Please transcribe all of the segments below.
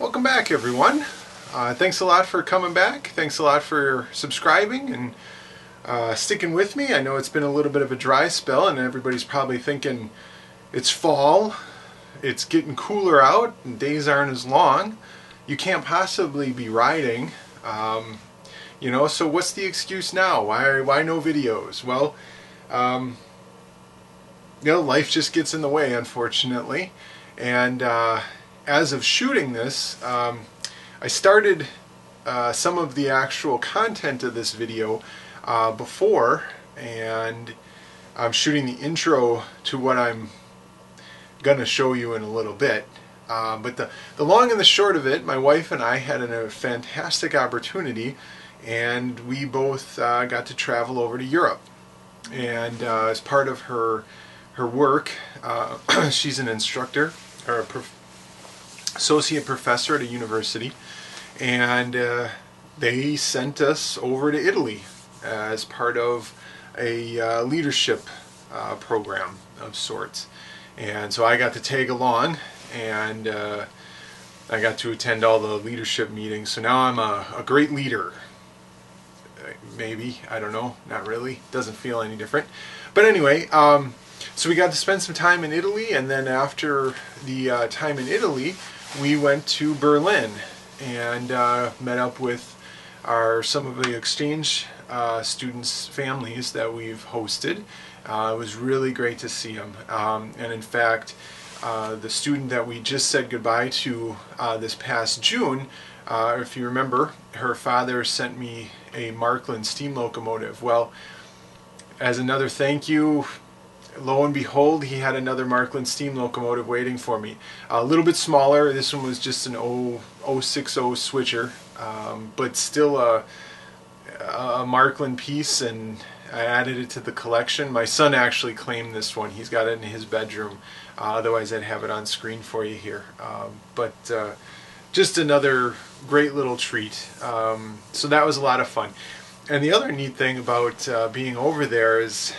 Welcome back, everyone. Thanks a lot for coming back. Thanks a lot for subscribing and sticking with me. I know it's been a little bit of a dry spell and everybody's probably thinking it's fall, it's getting cooler out, and days aren't as long. You can't possibly be riding. So what's the excuse now? Why no videos? Well, life just gets in the way, unfortunately. And as of shooting this, I started some of the actual content of this video before, and I'm shooting the intro to what I'm going to show you in a little bit. But the long and the short of it, my wife and I had a fantastic opportunity, and we both got to travel over to Europe. And as part of her work, she's an instructor, or associate professor at a university, and they sent us over to Italy as part of a leadership program of sorts. And so I got to tag along, and I got to attend all the leadership meetings. So now I'm a great leader. Maybe, I don't know, not really, doesn't feel any different. But anyway, so we got to spend some time in Italy, and then after the time in Italy, we went to Berlin and met up with some of the exchange students' families that we've hosted. It was really great to see them. And in fact, the student that we just said goodbye to this past June, if you remember, her father sent me a Markland steam locomotive. Well, as another thank you, lo and behold, he had another Markland steam locomotive waiting for me. A little bit smaller. This one was just an 060 switcher, but still a Markland piece, and I added it to the collection. My son actually claimed this one. He's got it in his bedroom. Otherwise, I'd have it on screen for you here. But just another great little treat. So that was a lot of fun. And the other neat thing about being over there is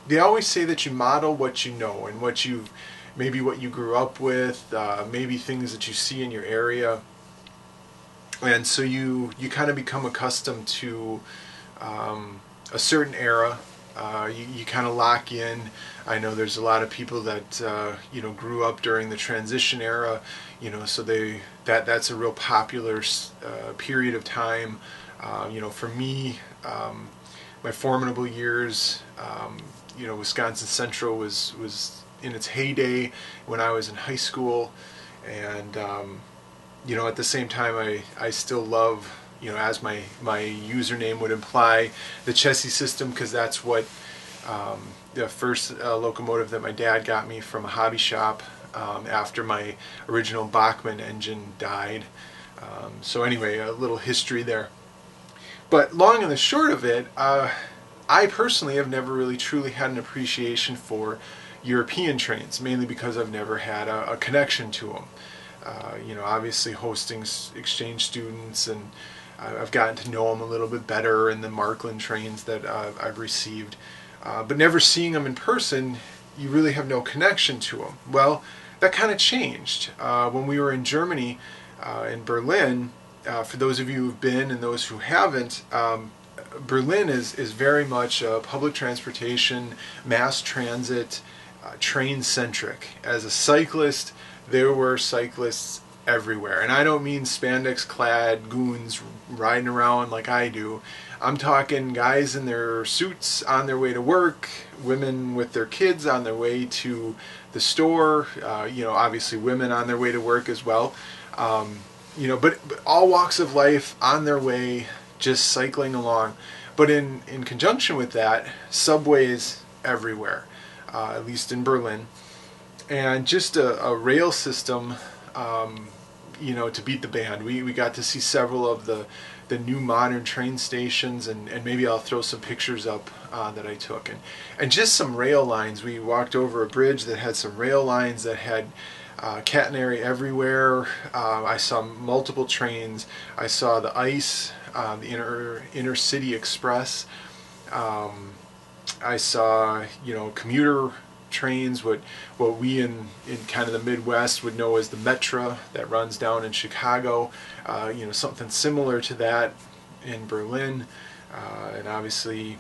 they always say that you model what you know and what you grew up with, maybe things that you see in your area, and so you kind of become accustomed to a certain era. You kind of lock in. I know there's a lot of people that grew up during the transition era, so that's a real popular period of time. For me, my formidable years, Wisconsin Central was in its heyday when I was in high school, and at the same time I still love, as my username would imply, the chassis system, because that's what the first locomotive that my dad got me from a hobby shop after my original Bachmann engine died. So anyway, a little history there. But long and the short of it, I personally have never really truly had an appreciation for European trains, mainly because I've never had a connection to them. Obviously hosting exchange students, and I've gotten to know them a little bit better in the Markland trains that I've received. But never seeing them in person, you really have no connection to them. Well, that kind of changed when we were in Germany, in Berlin. For those of you who've been and those who haven't, Berlin is very much public transportation, mass transit, train-centric. As a cyclist, there were cyclists everywhere. And I don't mean spandex-clad goons riding around like I do. I'm talking guys in their suits on their way to work, women with their kids on their way to the store, obviously women on their way to work as well. But all walks of life on their way, just cycling along. But in conjunction with that, subways everywhere, at least in Berlin, and just a rail system, to beat the band. We got to see several of the new modern train stations, and maybe I'll throw some pictures up that I took, and just some rail lines. We walked over a bridge that had some rail lines that had catenary everywhere. I saw multiple trains. I saw the ICE, the Intercity Express. I saw commuter trains, what we in kind of the Midwest would know as the Metra that runs down in Chicago, you know, something similar to that in Berlin, and obviously,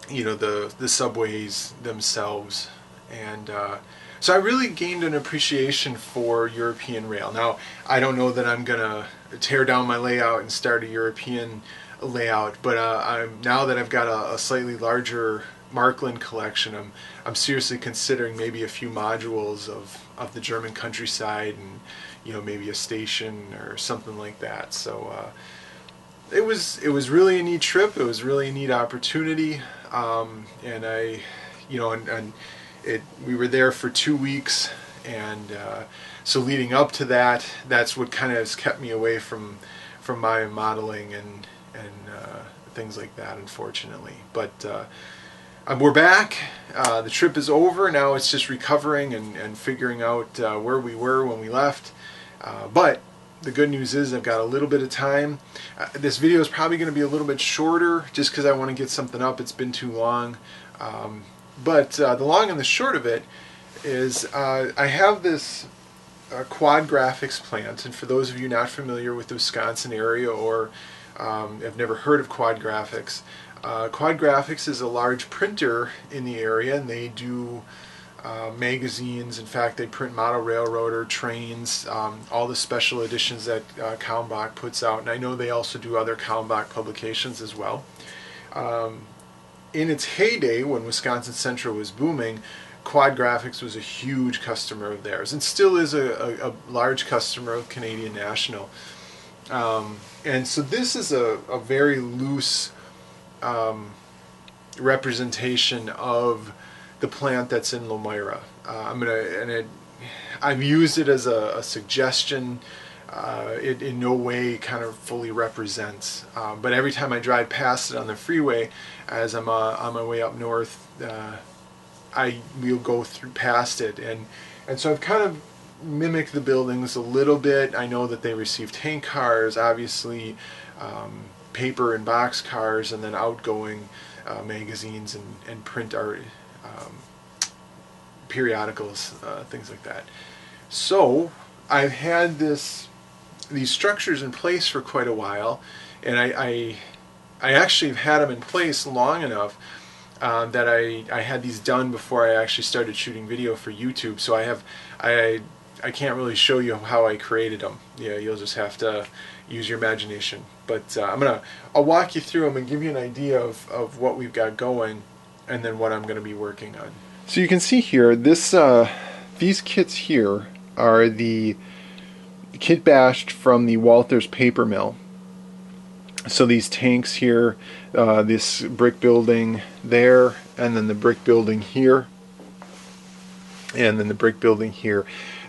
you know, the subways themselves. And so I really gained an appreciation for European rail. Now, I don't know that I'm gonna tear down my layout and start a European layout, but now that I've got a slightly larger Markland collection, I'm seriously considering maybe a few modules of the German countryside, and, you know, maybe a station or something like that. So it was really a neat trip. It was really a neat opportunity, and we were there for 2 weeks, and so leading up to that, that's what kind of has kept me away from my modeling and things like that, unfortunately. But we're back. The trip is over. Now it's just recovering and figuring out where we were when we left. But the good news is I've got a little bit of time. This video is probably going to be a little bit shorter just because I want to get something up. It's been too long. But the long and the short of it is I have this quad graphics plant, and for those of you not familiar with the Wisconsin area or have never heard of quad graphics, Quad Graphics is a large printer in the area, and they do magazines. In fact, they print model railroader, trains, all the special editions that Kalmbach puts out, and I know they also do other Kalmbach publications as well. In its heyday, when Wisconsin Central was booming, Quad Graphics was a huge customer of theirs, and still is a large customer of Canadian National. And so this is a very loose representation of the plant that's in Lomira. I've used it as a suggestion. It in no way kind of fully represents, but every time I drive past it on the freeway, as I'm on my way up north, we'll go through past it, and so I've kind of mimicked the buildings a little bit. I know that they receive tank cars, obviously, paper and box cars, and then outgoing magazines and print art, periodicals, things like that. So I've had these structures in place for quite a while, and I actually have had them in place long enough that I had these done before I actually started shooting video for YouTube. So I can't really show you how I created them. Yeah, you'll just have to use your imagination. But I'll walk you through them and give you an idea of what we've got going, and then what I'm going to be working on. So you can see here, these kits here are the kit bashed from the Walthers paper mill. So these tanks here, this brick building there, and then the brick building here, and then the brick building here.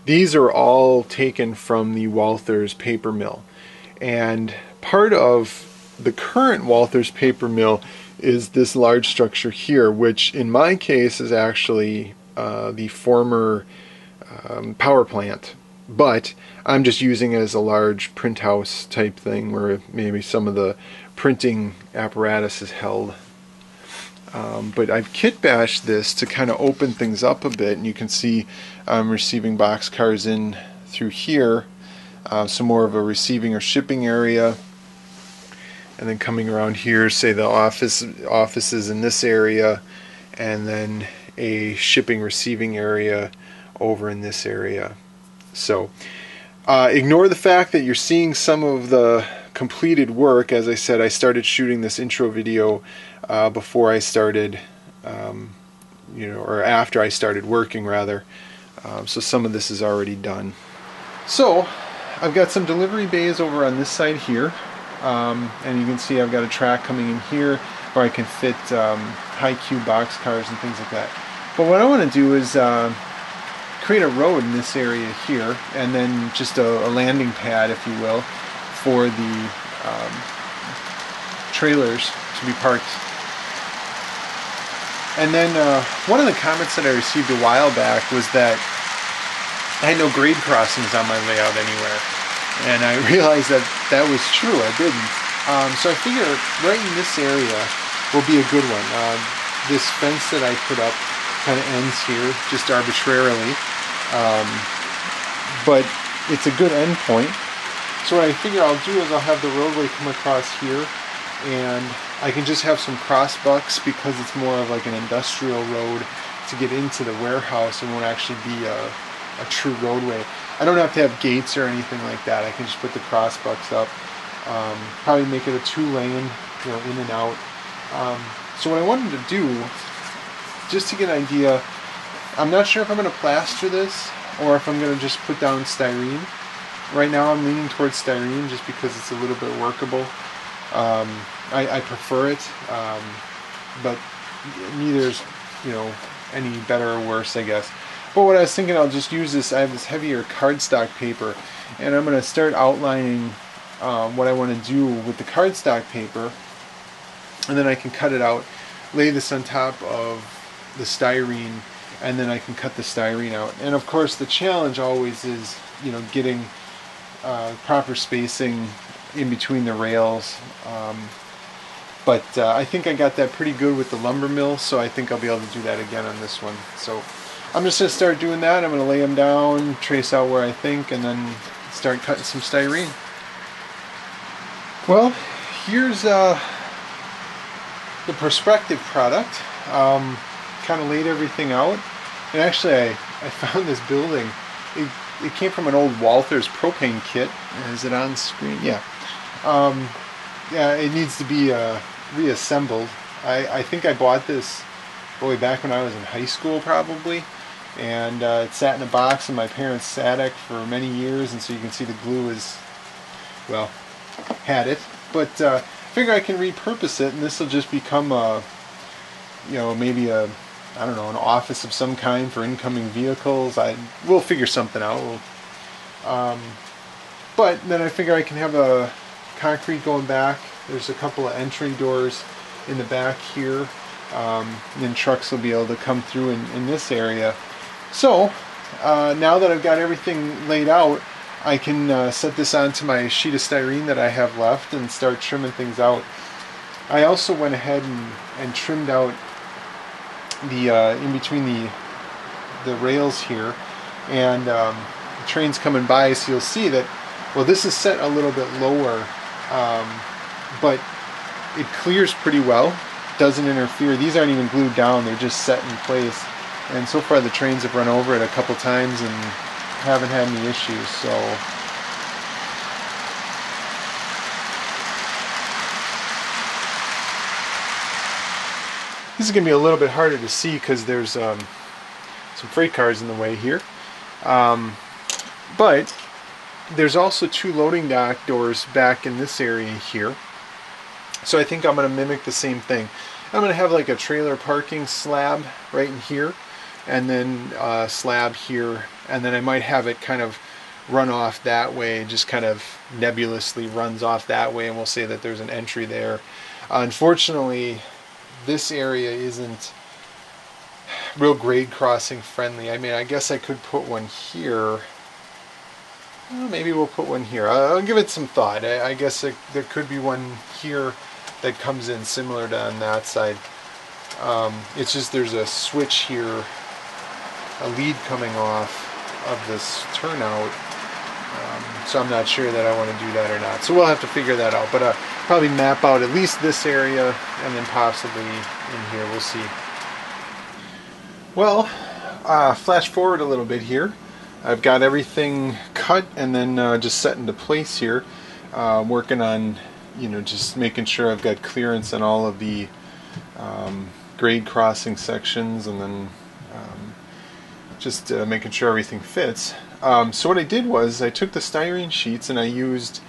These are all taken from the Walthers paper mill. And part of the current Walthers paper mill is this large structure here, which in my case is actually the former power plant. But I'm just using it as a large print house type thing where maybe some of the printing apparatus is held. But I've kit bashed this to kind of open things up a bit, and you can see I'm receiving boxcars in through here, some more of a receiving or shipping area, and then coming around here, say the offices in this area, and then a shipping receiving area over in this area. So ignore the fact that you're seeing some of the completed work. As I said, I started shooting this intro video before I started, or after I started working rather. So some of this is already done. So I've got some delivery bays over on this side here, and you can see I've got a track coming in here where I can fit high cube box cars and things like that. But what I want to do is create a road in this area here, and then just a landing pad, if you will, for the trailers to be parked. And then one of the comments that I received a while back was that I had no grade crossings on my layout anywhere, and I realized that that was true. I didn't. So I figure right in this area will be a good one. This fence that I put up kind of ends here, just arbitrarily. But it's a good end point. So what I figure I'll do is I'll have the roadway come across here, and I can just have some crossbucks because it's more of like an industrial road to get into the warehouse and won't actually be a true roadway. I don't have to have gates or anything like that. I can just put the crossbucks up. Probably make it a 2-lane, in and out. So what I wanted to do, just to get an idea, I'm not sure if I'm going to plaster this or if I'm going to just put down styrene. Right now I'm leaning towards styrene just because it's a little bit workable. I prefer it, but neither's, any better or worse, I guess. But what I was thinking, I'll just use this, I have this heavier cardstock paper, and I'm going to start outlining what I want to do with the cardstock paper, and then I can cut it out, lay this on top of the styrene, and then I can cut the styrene out. And of course the challenge always is, getting proper spacing in between the rails. But I think I got that pretty good with the lumber mill, so I think I'll be able to do that again on this one. So I'm just going to start doing that. I'm going to lay them down, trace out where I think, and then start cutting some styrene. Well, here's the prospective product. Kind of laid everything out. And actually I found this building. It came from an old Walther's propane kit. Is it on screen? Yeah. Yeah, it needs to be reassembled. I think I bought this way back when I was in high school probably, and it sat in a box in my parents' attic for many years, and so you can see the glue is, well, had it. But I figure I can repurpose it, and this will just become a, maybe a, I don't know, an office of some kind for incoming vehicles. We'll figure something out. But then I figure I can have a concrete going back. There's a couple of entry doors in the back here. And trucks will be able to come through in this area. So now that I've got everything laid out, I can set this onto my sheet of styrene that I have left and start trimming things out. I also went ahead and trimmed out the in between the rails here, and the train's coming by, so you'll see that, well, this is set a little bit lower, but it clears pretty well, doesn't interfere. These aren't even glued down, they're just set in place, and so far the trains have run over it a couple times and haven't had any issues. So this is going to be a little bit harder to see because there's some freight cars in the way here, but there's also 2 loading dock doors back in this area here. So I think I'm going to mimic the same thing. I'm going to have like a trailer parking slab right in here, and then a slab here, and then I might have it kind of run off that way, just kind of nebulously runs off that way, and we'll say that there's an entry there. Unfortunately, this area isn't real grade crossing friendly. I mean, I guess I could put one here. Well, maybe we'll put one here. I'll give it some thought. I guess there could be one here that comes in similar to on that side. It's just there's a switch here, a lead coming off of this turnout, so I'm not sure that I want to do that or not. So we'll have to figure that out, but probably map out at least this area and then possibly in here. We'll see. Well, flash forward a little bit here. I've got everything cut and then just set into place here, working on, just making sure I've got clearance on all of the grade crossing sections, and then just making sure everything fits. So what I did was I took the styrene sheets and I used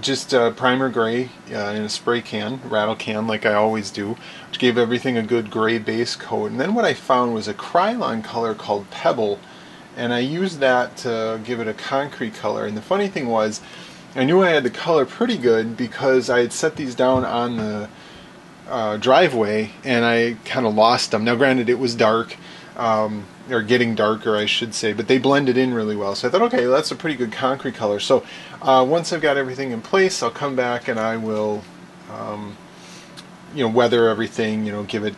just primer gray in a spray can, rattle can, like I always do, which gave everything a good gray base coat. And then what I found was a Krylon color called Pebble, and I used that to give it a concrete color. And the funny thing was, I knew I had the color pretty good because I had set these down on the driveway and I kind of lost them. Now granted, it was dark, or getting darker I should say, but they blended in really well. So I thought, okay, well, that's a pretty good concrete color. So once I've got everything in place, I'll come back and I will weather everything, give it,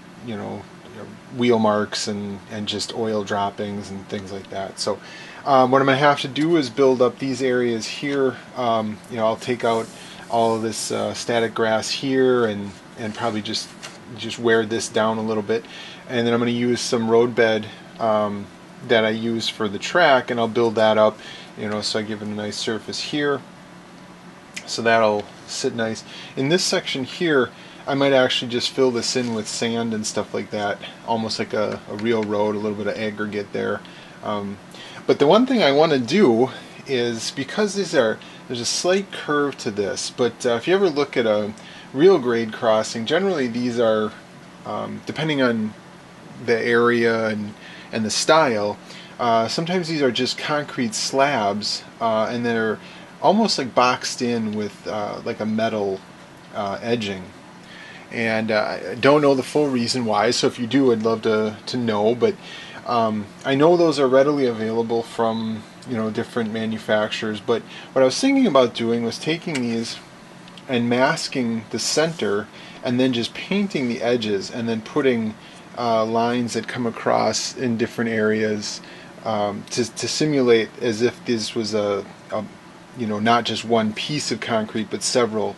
wheel marks and just oil droppings and things like that. So what I'm going to have to do is build up these areas here. I'll take out all of this static grass here and probably just wear this down a little bit, and then I'm going to use some road bed that I use for the track, and I'll build that up, so I give it a nice surface here, so that'll sit nice. In this section here, I might actually just fill this in with sand and stuff like that, almost like a real road, a little bit of aggregate there. But the one thing I want to do is, because there's a slight curve to this, but if you ever look at a real grade crossing, generally these are, depending on the area and the style, sometimes these are just concrete slabs, and they're almost like boxed in with like a metal edging. And I don't know the full reason why, so if you do, I'd love to know. But I know those are readily available from different manufacturers. But what I was thinking about doing was taking these and masking the center, and then just painting the edges, and then putting lines that come across in different areas to simulate as if this was a not just one piece of concrete, but several.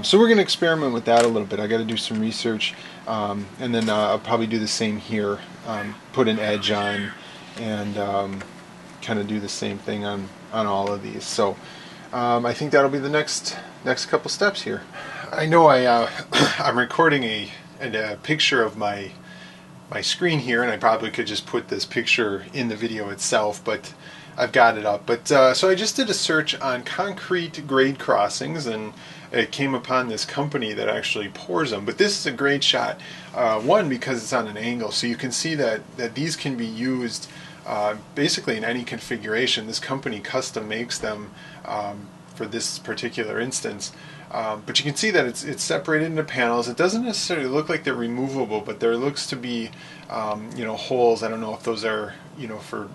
So we're going to experiment with that a little bit. I got to do some research, and then I'll probably do the same here. Put an edge on, and kind of do the same thing on all of these. So I think that'll be the next couple steps here. I know I'm recording a picture of my screen here, and I probably could just put this picture in the video itself, but I've got it up. But so I just did a search on concrete grade crossings, and it came upon this company that actually pours them. But this is a great shot. One, because it's on an angle, so you can see that these can be used basically in any configuration. This company custom makes them for this particular instance. But you can see that it's separated into panels. It doesn't necessarily look like they're removable, but there looks to be holes. I don't know if those are for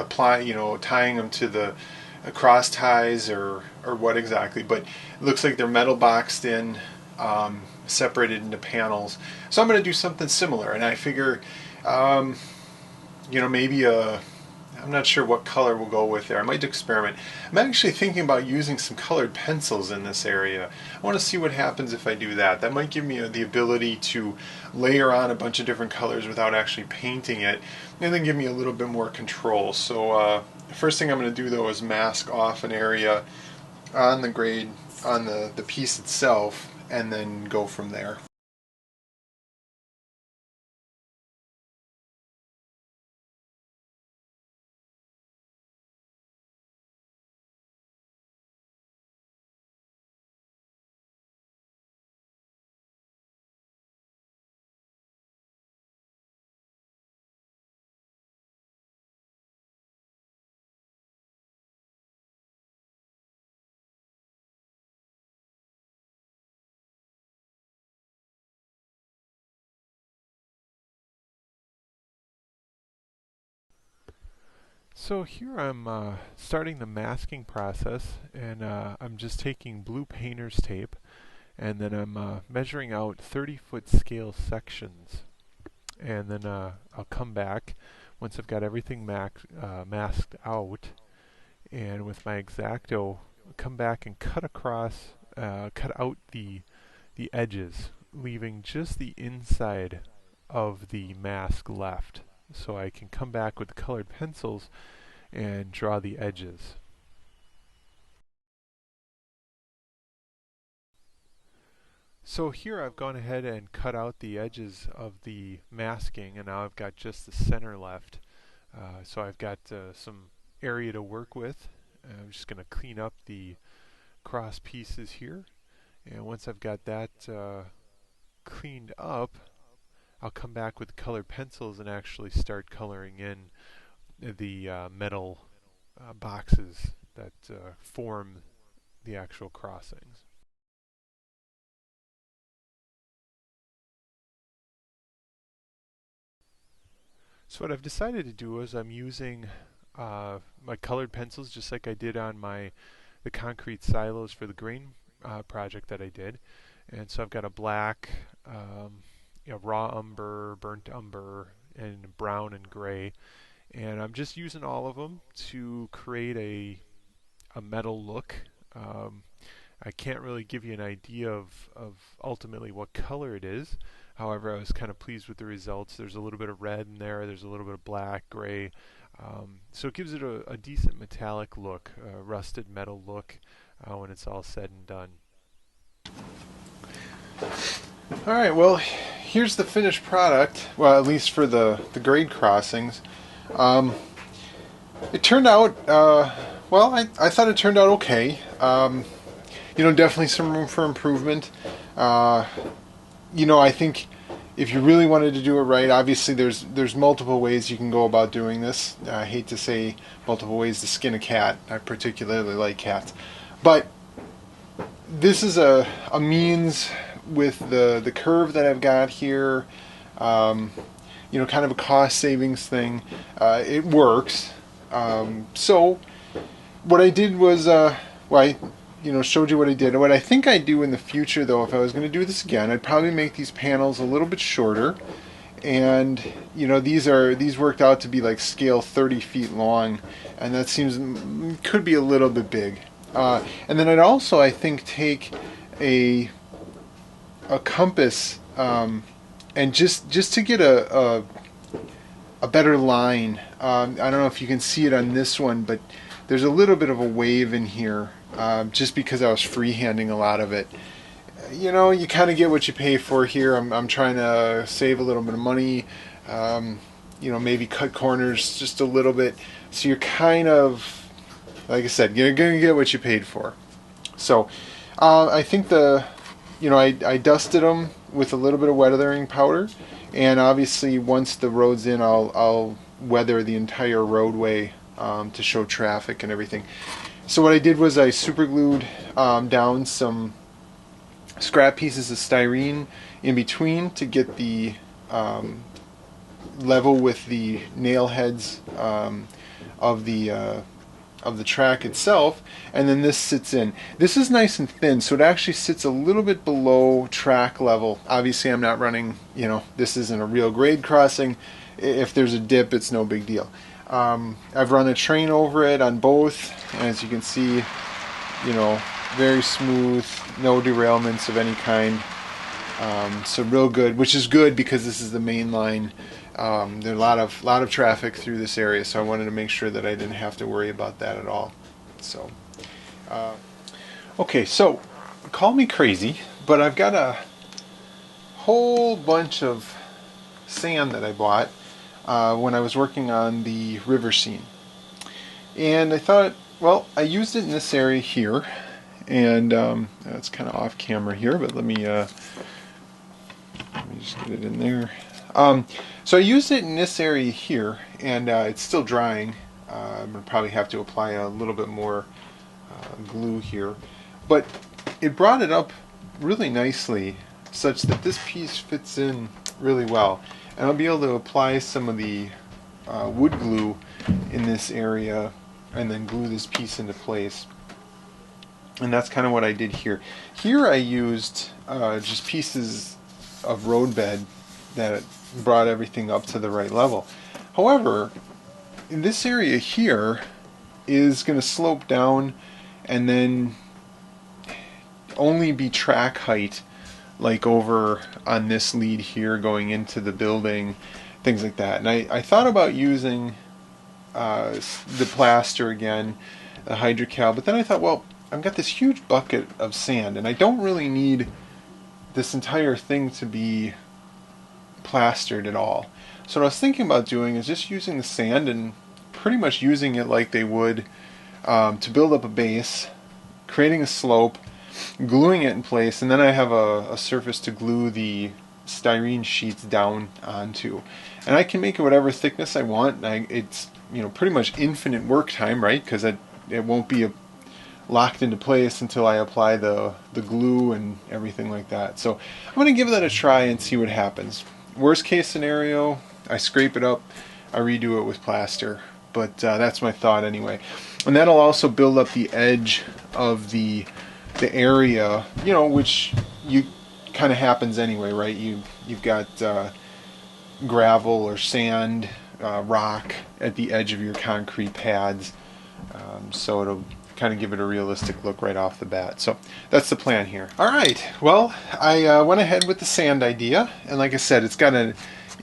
tying them to the cross ties or what exactly, but it looks like they're metal boxed in, separated into panels. So I'm going to do something similar, and I figure maybe I'm not sure what color we'll go with there. I might experiment. I'm actually thinking about using some colored pencils in this area. I want to see what happens if I do that. That might give me the ability to layer on a bunch of different colors without actually painting it, and then give me a little bit more control. So the first thing I'm going to do though is mask off an area on the grade, on the piece itself, and then go from there. So here I'm starting the masking process, and I'm just taking blue painter's tape, and then I'm measuring out 30-foot scale sections, and then I'll come back once I've got everything masked out, and with my X-Acto come back and cut out the edges, leaving just the inside of the mask left, so I can come back with colored pencils and draw the edges. So here I've gone ahead and cut out the edges of the masking, and now I've got just the center left. So I've got some area to work with. I'm just going to clean up the cross pieces here, and once I've got that cleaned up, I'll come back with colored pencils and actually start coloring in the metal boxes that form the actual crossings. So what I've decided to do is I'm using my colored pencils just like I did on the concrete silos for the grain project that I did. And so I've got a black raw umber, burnt umber, and brown and gray. And I'm just using all of them to create a metal look. Um, I can't really give you an idea of ultimately what color it is. However, I was kind of pleased with the results. There's a little bit of red in there. There's a little bit of black, gray. So it gives it a decent metallic look, a rusted metal look when it's all said and done. Alright, well, here's the finished product. Well, at least for the grade crossings. It turned out, well, I thought it turned out okay. Definitely some room for improvement. I think if you really wanted to do it right, obviously there's multiple ways you can go about doing this. I hate to say multiple ways to skin a cat. I particularly like cats. But this is a means with the curve that I've got here, kind of a cost savings thing. It works. So what I did was, showed you what I did. What I think I'd do in the future, though, if I was going to do this again, I'd probably make these panels a little bit shorter. And these worked out to be like scale 30 feet long, and that could be a little bit big. And then I'd also, I think, take a compass and just to get a better line. I don't know if you can see it on this one, but there's a little bit of a wave in here, just because I was freehanding a lot of it. You kind of get what you pay for here. I'm trying to save a little bit of money, maybe cut corners just a little bit. So you're kind of, like I said, you're going to get what you paid for. So I think I dusted them with a little bit of weathering powder, and obviously once the road's in, I'll weather the entire roadway to show traffic and everything. So what I did was I super glued down some scrap pieces of styrene in between to get the level with the nail heads of the track itself, and then this sits in. This is nice and thin, so it actually sits a little bit below track level. Obviously I'm not running, this isn't a real grade crossing. If there's a dip, it's no big deal. I've run a train over it on both, and as you can see, very smooth, no derailments of any kind. So real good, which is good because this is the main line. There's a lot of traffic through this area, so I wanted to make sure that I didn't have to worry about that at all. So, okay, so call me crazy, but I've got a whole bunch of sand that I bought when I was working on the river scene, and I thought, well, I used it in this area here, and it's kind of off camera here, but let me just get it in there. So I used it in this area here, and it's still drying. I'm going to probably have to apply a little bit more glue here, but it brought it up really nicely such that this piece fits in really well, and I'll be able to apply some of the wood glue in this area and then glue this piece into place. And that's kind of what I did here. Here I used just pieces of roadbed that brought everything up to the right level. However, this area here is going to slope down and then only be track height, like over on this lead here going into the building, things like that. And I thought about using the plaster again, the hydrocal, but then I thought, well, I've got this huge bucket of sand, and I don't really need this entire thing to be plastered at all. So what I was thinking about doing is just using the sand and pretty much using it like they would to build up a base, creating a slope, gluing it in place, and then I have a surface to glue the styrene sheets down onto. And I can make it whatever thickness I want. It's pretty much infinite work time, right? Because it won't be locked into place until I apply the glue and everything like that. So I'm going to give that a try and see what happens. Worst case scenario, I scrape it up, I redo it with plaster. But that's my thought anyway. And that'll also build up the edge of the area, which you kind of happens anyway, right? You've got gravel or sand, rock at the edge of your concrete pads, so it'll kind of give it a realistic look right off the bat. So that's the plan here. All right, well, I went ahead with the sand idea, and like I said, it's got an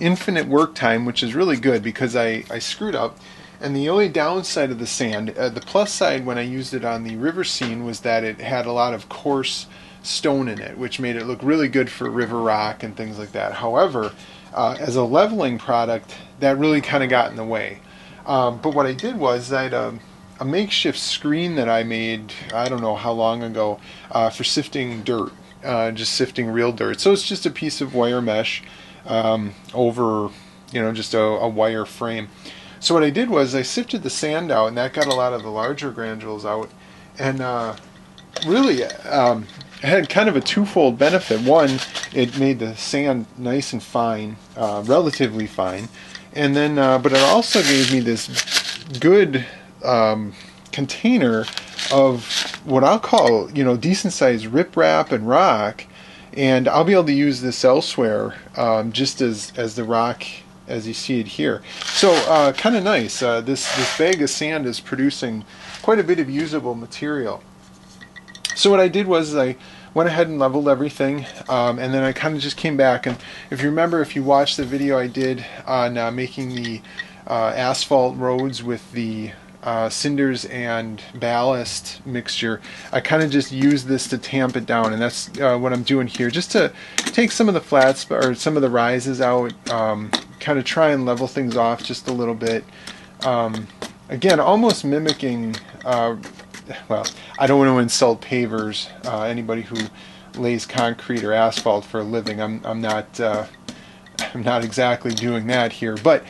infinite work time, which is really good because I screwed up. And the only downside of the sand, the plus side when I used it on the river scene, was that it had a lot of coarse stone in it, which made it look really good for river rock and things like that. However, as a leveling product, that really kind of got in the way. But what I did was I had a makeshift screen that I made, I don't know how long ago, for sifting dirt, just sifting real dirt. So it's just a piece of wire mesh over, just a wire frame. So what I did was I sifted the sand out, and that got a lot of the larger granules out, and really it had kind of a twofold benefit. One, it made the sand nice and fine, relatively fine, and then but it also gave me this good container of what I'll call, decent sized riprap and rock, and I'll be able to use this elsewhere, just as the rock as you see it here. So kind of nice. This bag of sand is producing quite a bit of usable material. So what I did was I went ahead and leveled everything, and then I kind of just came back, and if you remember, if you watched the video I did on making the asphalt roads with the cinders and ballast mixture, I kind of just used this to tamp it down, and that's what I'm doing here, just to take some of the flats or some of the rises out, kind of try and level things off just a little bit. Again, almost mimicking, well, I don't want to insult pavers, anybody who lays concrete or asphalt for a living. I'm not exactly doing that here, but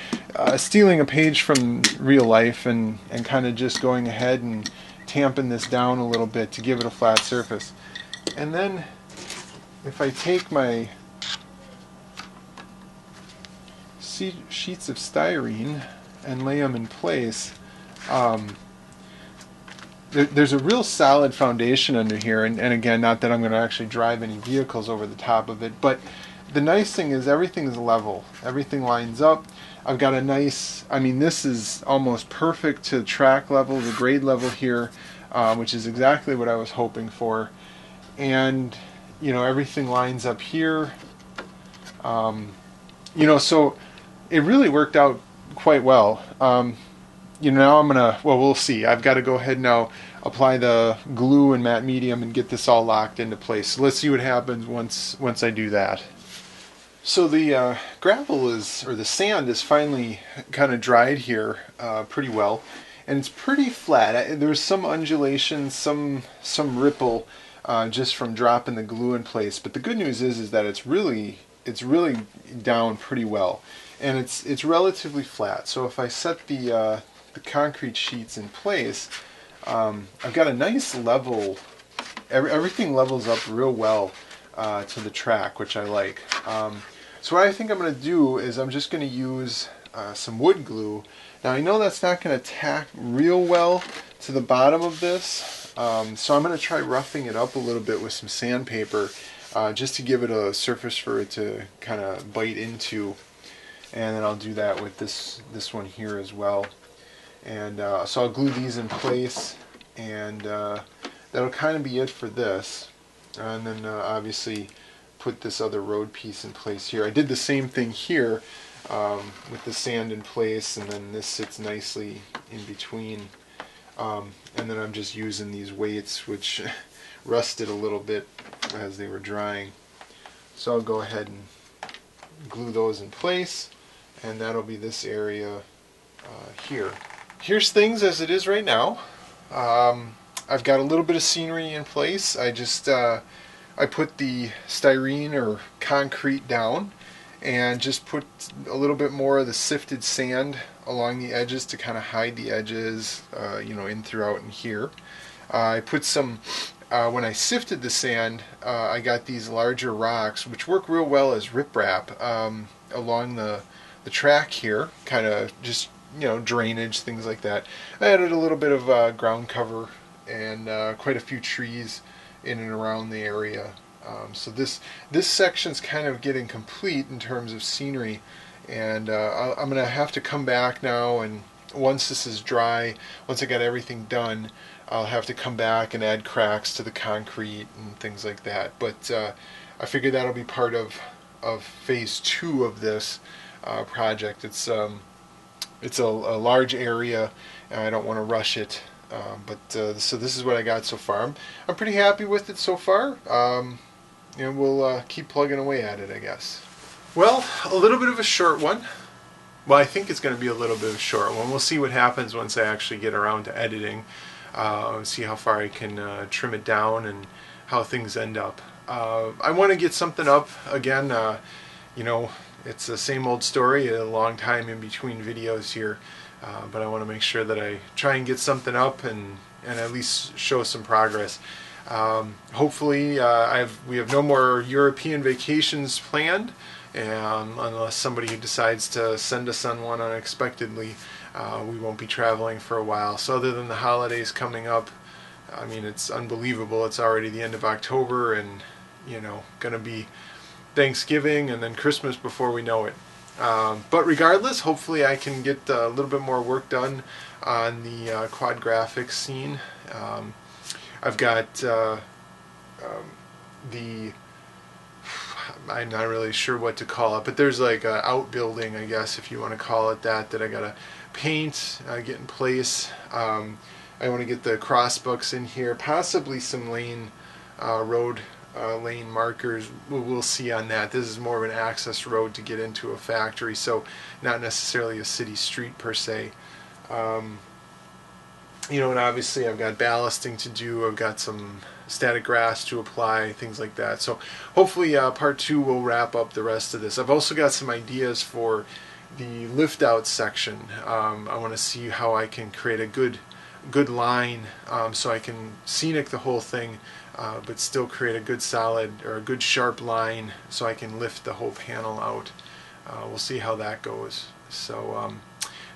stealing a page from real life and kind of just going ahead and tamping this down a little bit to give it a flat surface. And then if I take my sheets of styrene and lay them in place, there's a real solid foundation under here, and again, not that I'm going to actually drive any vehicles over the top of it, but the nice thing is everything is level. Everything lines up. I've got a nice, this is almost perfect to track level, the grade level here, which is exactly what I was hoping for. And, everything lines up here. So it really worked out quite well. Now I'm gonna, we'll see. I've got to go ahead now, apply the glue and matte medium and get this all locked into place. So let's see what happens once I do that. So the gravel or the sand is finally kind of dried here pretty well, and it's pretty flat. There's some undulation, some ripple just from dropping the glue in place. But the good news is that it's really down pretty well, and it's relatively flat. So if I set the concrete sheets in place, I've got a nice level. Everything levels up real well to the track, which I like. So what I think I'm going to do is I'm just going to use some wood glue. Now I know that's not going to tack real well to the bottom of this, so I'm going to try roughing it up a little bit with some sandpaper, just to give it a surface for it to kind of bite into, and then I'll do that with this one here as well. And so I'll glue these in place, and that'll kind of be it for this. And then obviously put this other road piece in place here. I did the same thing here with the sand in place, and then this sits nicely in between. And then I'm just using these weights, which rusted a little bit as they were drying. So I'll go ahead and glue those in place, and that'll be this area here. Here's things as it is right now. I've got a little bit of scenery in place. I put the styrene or concrete down and just put a little bit more of the sifted sand along the edges to kind of hide the edges, in throughout in here. I put some, when I sifted the sand, I got these larger rocks, which work real well as riprap along the track here, kind of just, drainage, things like that. I added a little bit of ground cover and quite a few trees in and around the area. So this section's kind of getting complete in terms of scenery, and I'm going to have to come back now, and once this is dry, once I got everything done, I'll have to come back and add cracks to the concrete and things like that. But I figure that'll be part of phase 2 of this project. It's a large area, and I don't want to rush it. So this is what I got so far. I'm pretty happy with it so far. And we'll keep plugging away at it, I guess. Well, a little bit of a short one. Well, I think it's going to be a little bit of a short one. We'll see what happens once I actually get around to editing. See how far I can trim it down and how things end up. I want to get something up again. You know, it's the same old story, a long time in between videos here. But I want to make sure that I try and get something up and at least show some progress. Hopefully we have no more European vacations planned, and unless somebody decides to send us on one unexpectedly, we won't be traveling for a while. So other than the holidays coming up, I mean, it's unbelievable. It's already the end of October, and you know, gonna be Thanksgiving and then Christmas before we know it. But regardless, hopefully I can get a little bit more work done on the quad graphics scene. I've got I'm not really sure what to call it, but there's like an outbuilding, I guess, if you want to call it that I gotta paint, get in place. I want to get the crossbucks in here, possibly some road lane markers. We'll see on that. This is more of an access road to get into a factory, so not necessarily a city street per se. You know, and obviously I've got ballasting to do, I've got some static grass to apply, things like that. So hopefully part 2 will wrap up the rest of this. I've also got some ideas for the lift out section. I want to see how I can create a good line, so I can scenic the whole thing, but still create a good solid or a good sharp line so I can lift the whole panel out. We'll see how that goes. So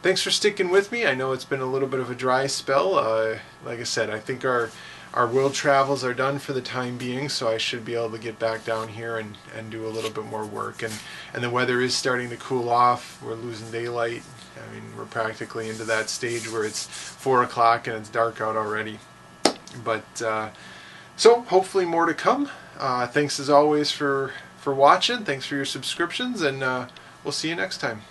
thanks for sticking with me. I know it's been a little bit of a dry spell. Like I said, I think our world travels are done for the time being, so I should be able to get back down here and do a little bit more work. And the weather is starting to cool off. We're losing daylight. I mean, we're practically into that stage where it's 4 o'clock and it's dark out already. But so hopefully more to come. Thanks as always for watching. Thanks for your subscriptions, and we'll see you next time.